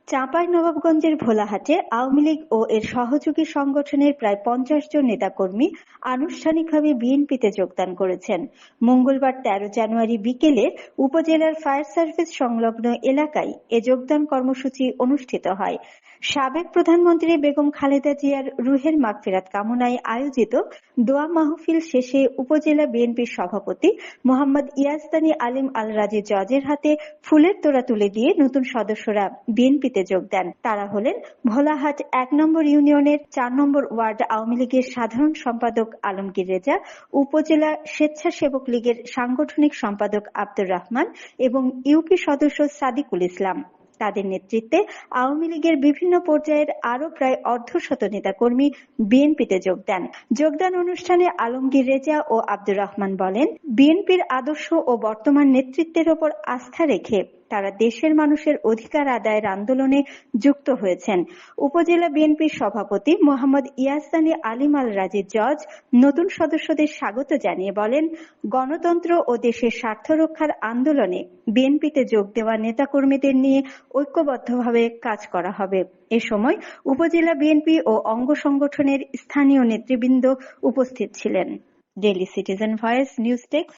চাঁপাইনবাবগঞ্জের ভোলাহাটে আওয়ামী লীগ ও এর সহযোগী সংগঠনের প্রায় 50 জন নেতাকর্মী আনুষ্ঠানিকভাবে বিএনপিতে যোগদান করেছেন। মঙ্গলবার 13 জানুয়ারি বিকেলে উপজেলার ফায়ার সার্ভিস সংলগ্ন এলাকায় এ যোগদান কর্মসূচি অনুষ্ঠিত হয়। সাবেক প্রধানমন্ত্রী বেগম খালেদা জিয়ার রুহের মাগফিরাত কামনায় আয়োজিত দোয়া মাহফিল শেষে উপজেলা বিএনপির সভাপতি মোহাম্মদ ইয়াজদানী আলিম আল রাজি জজের হাতে ফুলের তোড়া তুলে দিয়ে নতুন সদস্যরা বিএনপিতে যোগ দেন। তারা হলেন ভোলাহাট 1 নম্বর ইউনিয়নের 4 নম্বর ওয়ার্ড আওয়ামী লীগের সাধারণ সম্পাদক আলমগীর রেজা, উপজেলা স্বেচ্ছাসেবক লীগের সাংগঠনিক সম্পাদক আব্দুর রহমান এবং ইউপি সদস্য সাদিকুল ইসলাম। তাদের নেতৃত্বে আওয়ামী লীগের বিভিন্ন পর্যায়ের আরো প্রায় অর্ধশত নেতাকর্মী বিএনপিতে যোগ দেন। যোগদান অনুষ্ঠানে আলমগীর রেজা ও আব্দুর রহমান বলেন, বিএনপির আদর্শ ও বর্তমান নেতৃত্বের ওপর আস্থা রেখে তারা দেশের মানুষের অধিকার আদায়ের আন্দোলনে যুক্ত হয়েছেন। উপজেলা বিএনপির সভাপতি মোহাম্মদ ইয়াজদানী আলিম আল রাজি জজ নতুন সদস্যদের স্বাগত জানিয়ে বলেন, গণতন্ত্র ও দেশের স্বার্থ রক্ষার আন্দোলনে বিএনপিতে যোগ দেওয়া নেতাকর্মীদের নিয়ে ঐক্যবদ্ধভাবে কাজ করা হবে। এ সময় উপজেলা বিএনপি ও অঙ্গ সংগঠনের স্থানীয় নেতৃবৃন্দ উপস্থিত ছিলেন। Daily citizen voice news desk.